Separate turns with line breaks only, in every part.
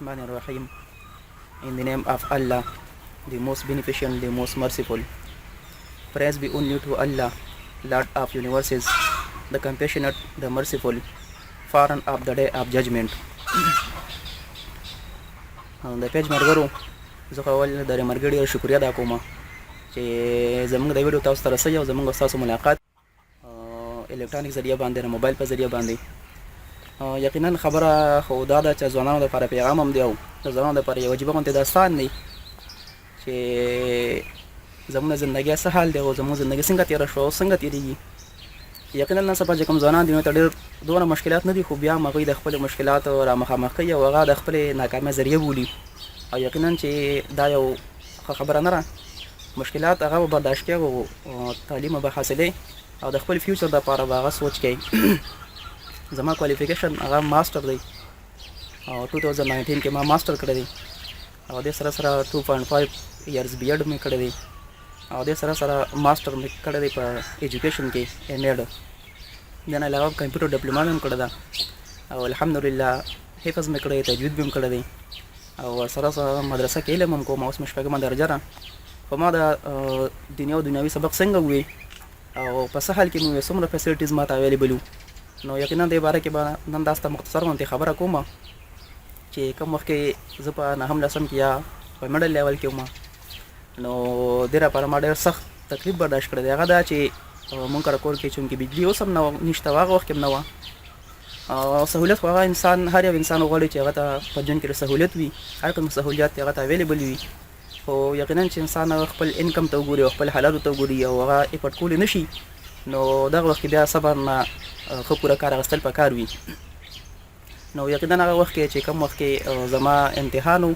Rahmanir Rahim. In the name of Allah, the most beneficent, the most merciful. Praise be only to Allah, Lord of universes, the compassionate, the merciful, far and of the day of judgment. د پیج مرګرو زه خو اول د مرګړي شکریا ادا کوم چې زمونږ د ویډیو تاسو ته رسوي او زمونږ تاسو ملاقات الکترونیک ذریعہ باندې نه موبایل په ذریعہ باندې یقینا خبره خو دا ده چې ځوانانو لپاره پیغام هم دی او د ځوانانو لپاره یو واجب غونډه داستان دی چې زمونږ ژوندګي څه حال دی او زمونږ ژوندګي څنګه تیر شو څنګه تیریږي یقینا نن سبا چې کوم ځوانان دي نو ته ډېر دومره مشکلات نه دي خو بیا هغوی د خپلو مشکلاتو را مخامخ کوي او هغه د خپلې ناکامۍ ذریعه بولي او یقینا چې دا یو ښه خبره نه ده مشکلات هغه به برداشت کوي او تعلیم به حاصلوي او د خپل فیوچر دپاره به هغه سوچ کوي زما کوالیفیکیشن هغه ماسټر دی او 2019 کې ما ماسټر کړی دی او دې سره سره 2.5 ایئرز بی ایډ مې کړی دی او دې سره سره ماسټر مې کړی دی په ایجوکیشن کې ایم ایډ دې نه علاوه کمپیوټر ډپلوما مې هم کړی ده او الحمدلله حفظ مې کړی تجوید مې هم کړی دی او سره سره مدرسه کې علم هم کوم اوس مې شپږمه درجه ده خو ما د دیني او دنیوي سبق څنګه ووي او په څه حال کې مې څومره فیسلټیز ما ته اویلیبل وو نو یقینا دې باره کې به نن تاسو ته مختصر غوندې خبره کوم چې کوم وخت کې زه په نهم لسم کې یا په میډل لیول کې وم نو دې لپاره ما ډېر سخت تکلیف برداشت کړی دی هغه دا چې مونږ کره کور کې چونکې بجلي اوس هم نه نشته هغه وخت کې هم نه وه سهولیت خو هغه انسان هر یو انسان غواړي چې هغه ته په ژوند کې سهولیت وي هر کوم سهولیت هغه ته اویلیبل وي خو یقینا چې انسان خپل انکم ته وګوري او خپل حالاتو ته وګوري او هغه افورټ کولی نه شي نو دغه وخت کې بیا صبر نه ښه پوره کار اخیستل پکار وي نو یقینا هغه وخت کې چې کوم وخت کې زما امتحان و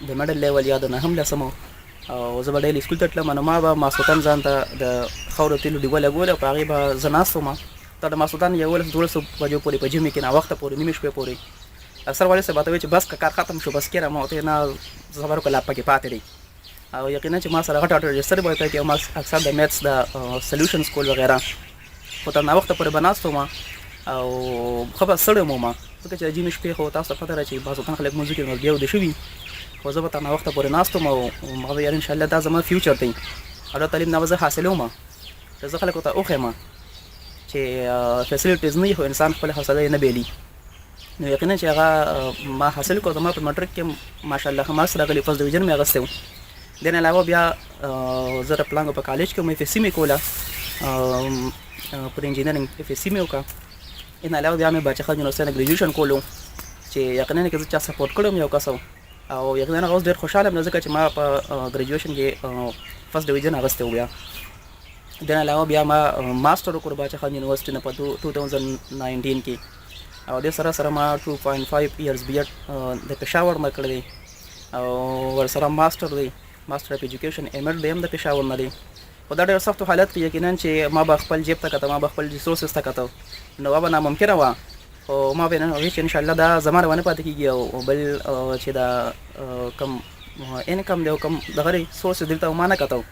د میډل لیول یا د نهم لسم او زه به ډیلی سکول ته تلم نو ما به ماسخوتن ځان ته د خاورو تیلو ډیوه لګوله په هغې به زه ناست وم تر د ماسخوتن 11-12 بجو پورې په جمعې کې ناوخته پورې نیمې شپې پورې اکثر والد صاحب راته وایي چې بس که کار ختم شو بس کېره ما ورته نه صبر وکړه لا پکې پاتې دی او یقینا چې ما سره غټ غټ رجسټر به ورته کې او ما اکثر د میتھس د سلیوشنز کول وغیره خو تر ناوخته پورې به ناست وم او ښه به ستړی وم ځکه چې د جمعې شپې خو تاسو ته پته ده چې ماسخوتن خلک لمونځو کې بیا ویده شوي خو زه به تر ناوخته پورې ناست وم او هغه به یاره انشاءالله دا زما فیوچر دی او دا تعلیم نه به زه حاصلوم که زه خلکو ته وښیم چې فیسلیټیز نه وي خو انسان خپله حوصله یې نه بیلي نو یقینا چې هغه ما حاصل کړو زما په مټرک کې ماشاءالله ښه مارکس راغلي فرست ډویژن مې اخیستی و دې نه علاوه بیا زه د پلانګو په کالج کې اف ایس سی مې کوله پر انجینرینګ اف ایس سی مې وکړه ان علاوه بیا مې باچا خان یونیورسټۍ نه ګریجویشن کولو چې یقینا کې زه چا سپورټ کړم یو کس او یقینا هغه اوس ډېر خوشحاله یم ځکه چې ما په ګریجویشن کې فرست ډویژن اخیستی و بیا دې نه علاوه بیا ما ماسټر وکړو باچا خان یونیورسټۍ نه په 2019 کې او دې سره سره ما 2.5 ایئرز بی ایډ د پېښور نه کړی دی او ورسره ماسټر دی ماسټر اف ایجوکیشن ایم ایډ دی هم د پېښور نه دی خو دا ډېر سختو حالت کې یقینا چې ما به خپل جیب ته کته ما به خپل ریسورسز ته کته نو هغه به ناممکنه وه خو ما به وایي چې انشاءالله دا زما روانه پاتې کېږي او بل چې دا کم انکم دی او کم دغه ریسورسز دلته ما نه کته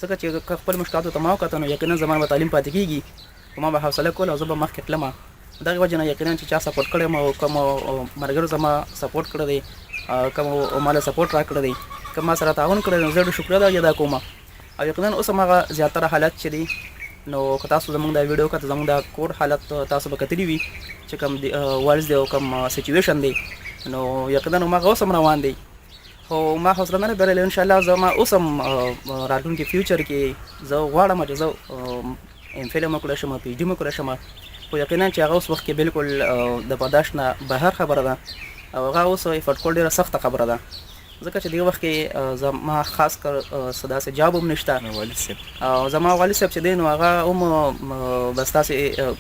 ځکه چې خپل مشکلاتو ته ما وکته نو یقینا زما به تعلیم پاتې کېږي خو ما به حوصله کوله او زه به مخکې تلم دغه وجه نه یقینا چې چا سپورټ کړی یم او کوم ملګرو زما سپورټ کړی دی کوم ماله سپورټ را کړی دی کوم ما سره تعاون کړی دی زه ډېر شکریه ادا کوم او یقینا اوس هم هغه زیاتره حالت چې دی نو که تاسو زموږ دا ویډیو کته زموږ دا کور حالت تاسو به کتلی وي چې کوم ورلډ دی او کوم سچویشن دی نو یقینا هماغه اوس هم روان دی خو ما حوصله نه لرله انشاءالله زما اوس هم راتلونکي فیوچر کې زه غواړم چې زه ام فیل هم وکړی شم پی ایچ ډي هم وکړی شم خو یقینا چې هغه اوس وخت کې بالکل د برداشت نه بهر خبره ده او هغه اوس افورټ کول ډېره سخته خبره ده ځکه چې دغه وخت کې زما خاص کر څه داسې جاب هم نشته او زما والد صاحب چې دی نو هغه هم بس داسې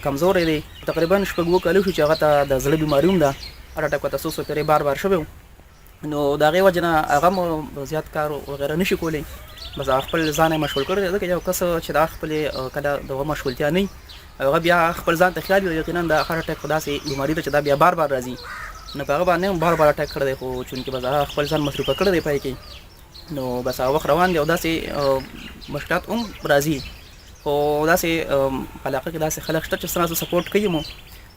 کمزوری دی تقریبا 6 کالو شو چې هغه ته د زړه بیماري هم ده هارټ اټک ورته څو پېرې بار شوی و نو د هغې وجې نه هغه هم زیات کار وغیره نشي کولی بس هغه خپل ځان یې مشغول کړی دی ځکه یو کس چې د خپلې کله دغه مشغولتیا نه وي هغه بیا خپل ځان ته خیال وي یقینا د هارټ اټک خو داسې بیماري ده چې دا بیا بار راځي نو په هغه باندې هم بار اټک کړی دی خو چونکې بس هغه خپل ځان مصروفه کړی دی پای کې نو بس هغه وخت روان دی او داسې مشکلات هم راځي خو داسې علاقه کې داسې خلک شته چې ستاسو سپورټ کوي مو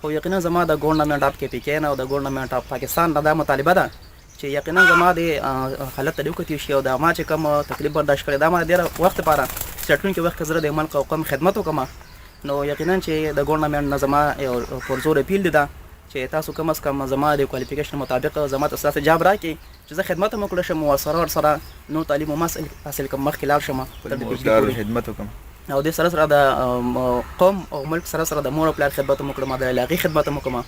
خو یقینا زما د ګورنمنټ اف کې پی کې نه او د ګورنمنټ اف پاکستان دا مطالبه ده چې یقینا زما د حالت ته وکړي شي او دا ما چې کوم تکلیف برداشت کړی دا ما ډېر وخت لپاره راتلونکي وخت کې زه د ملک او قوم خدمت وکړم نو یقینا چې د ګورنمنټ نه زما یو پرزور اپیل دی ده چې تاسو کم از کم زما د کوالیفیکیشن مطابق زما ته ستاسو جاب راکړي چې زه خدمت هم وکړی شم او سره نور تعلیم هم حاصل کړم مخکې لاړ شم
خدمت وکړم
او دې سره د قوم او ملک سره د مور او پلار خدمت هم وکړم د علاقې خدمت هم وکړم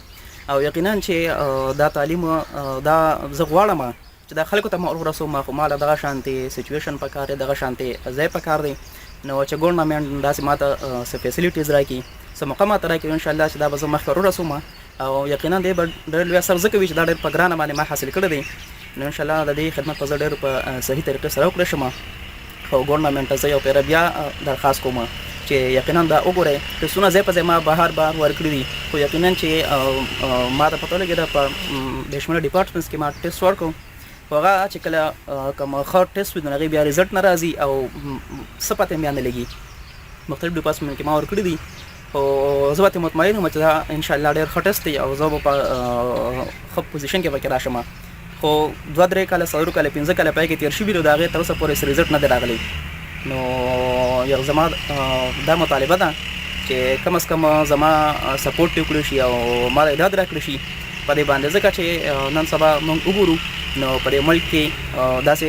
او یقینا چې دا تعلیم دا زه غواړم چې دا خلکو ته ما ورسوم خو ما له دغه شانتي سچویشن پکار دی دغه شانتي ځای پکار دی نو چې ګورنمنټ داسې ماته څه فیسیلیټیز راکړي څه مقامات راکړي ان شاء الله چې دا به زه مخکې ورسوم او یقینا دی به ډېر لوی اثر ځکه وي چې دا ډېر په ګرانه باندې ما حاصل کړی دی نو ان شاء الله د دې خدمت به زه ډېر په صحیح طریقې سره وکړی شم خو ګورنمنټ ته زه یو پیره بیا درخواست کوم چې یقینا دا وګورئ ټسټونه ځای په ځای ما بهر ورکړي دي خو یقینا چې ما ته پته لګېده په بې شمېره ډپارټمنټس کې ما ټیسټ ورکړو خو هغه چې کله کوم ښه ټیسټ وي نو هغې بیا رزلټ نه راځي او څه پته مې بیا نه لګي مختلف ډپارټمنټ کې ما ورکړي دي خو زه به مطمئن یم چې دا انشاءالله ډېر ښه ټیسټ دی او زه به په ښه پوزیشن کې پکې راشم خو 2-3 کاله 4 کاله 5 کاله پای کې تېر شوي دي د هغې تر اوسه پورې رزلټ نه دی راغلی نو یو زما دا مطالبه ده چې کم از کم زما سپورټ وکړي شي او ما له امداد راکړي شي په دې باندې ځکه چې نن سبا موږ وګورو نو په دې ملک کې داسې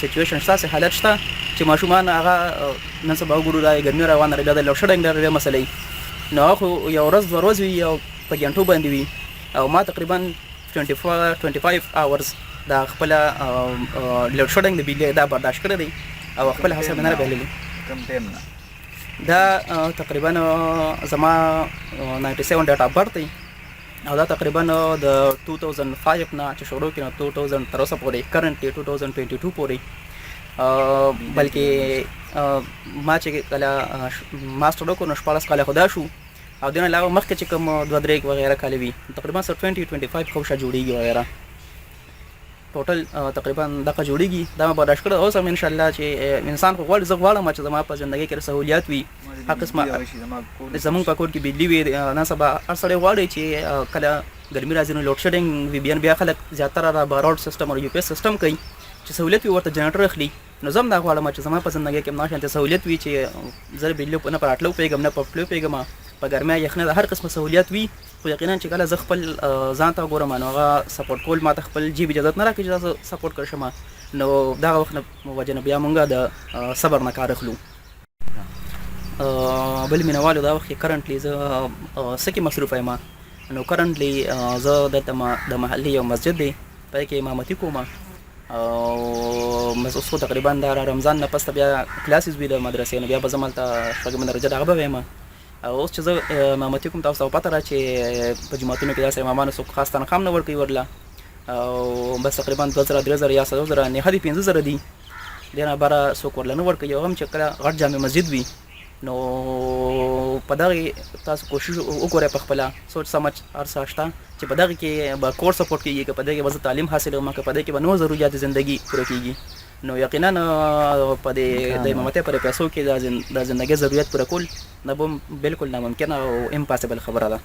سچویشن شته داسې حالت شته چې ماشومان هغه نن سبا وګورو دا ګرمي روانه ده بیا د لوډ شیډینګ ډېرې مسلې نو هغه خو یو ورځ 2 ورځې وي او په ګنټو باندې وي او ما تقریبا 25 hours دا خپل لوډ شیډینګ د بجلی دا برداشت کړی دی او خپل حساب نه بللی
کم ټایم نه
دا تقریبا زما 97 ډیټ اف برث دی او دا تقریبا د 2005 نه چې شروع کړه 2000 تر اوسه پورې کرنټلی 2022 پورې بلکې ما چې کله ماستر وکړو نو 14 کاله خدا شو او دین علاوه مخکې چې کوم 2-3 وغیرہ کاله وي تقریبا 20-25 خوشا جوړیږي وغیرہ ټوټل تقریبا دغه جوړیږي دا برداشت کړو اوس هم ان شاء الله چې انسان خو غواړي زه غواړم چې زما په ژوندۍ کې سہولیات وي هر قسمه زمونږ په کور کې بجلی وي نن سبا هر سړی غواړي چې کله ګرمي راځي نو لوډ شیډینګ وي بیا خلک زیاتره را باروډ سیستم او یو پی ایس سیستم کوي چې سہولیت وي ورته جنریټر اخلي نو زه هم دا غواړم چې زما په ژوندۍ کې همدا شانتې سہولیت وي چې زه بجلی نه په راتلو پوهېږم نه په تلو پوهېږم په ګرمۍ یخنۍ د هر قسمه سہولیت وي خو یقینا چې کله زه خپل ځان ته ګورم نو هغه سپورټ کول ما ته خپل جیب اجازت نه راکوي چې زه سپورټ کړی شم نو دغه وخت نه وجه نه بیا مونږ د صبر نه کار اخلو بل مینوالو دا وخت کې کرنټلی زه څه کې مصروفه یم نو کرنټلی زه دلته د محلي یو مسجد دی پای کې امامتي کوم او اوس خو تقریبا د رمضان نه پس بیا کلاسز وي د مدرسې نه بیا به زه هلته شپږمه درجه دغه به ویم اوس چې زه امامتي کوم تاسو ته پته را چې په جوماتونو کې داسې امامانو څوک خاص تنخوا هم نه ورکوي ورله او بس تقریبا 2000 3000 یا 7000 نهه دي 15000 دي دې نه بره څوک ورله نه ورکوي او هم چې کله غټ جامع مسجد وي نو په دغې تاسو کوشش وکړئ په خپله سوچ سمج هر څه شته چې په دغې کې به کور سپورټ کېږي که په دې کې به زه تعلیم حاصلوم که په دې کې به نور ضرورت زندګي پوره کېږي نو یقینا په دې د امامتۍ پر پیسو کې د زندګۍ ضرورت پوره کول دا به بالکل ناممکنه او امپاسبل خبره ده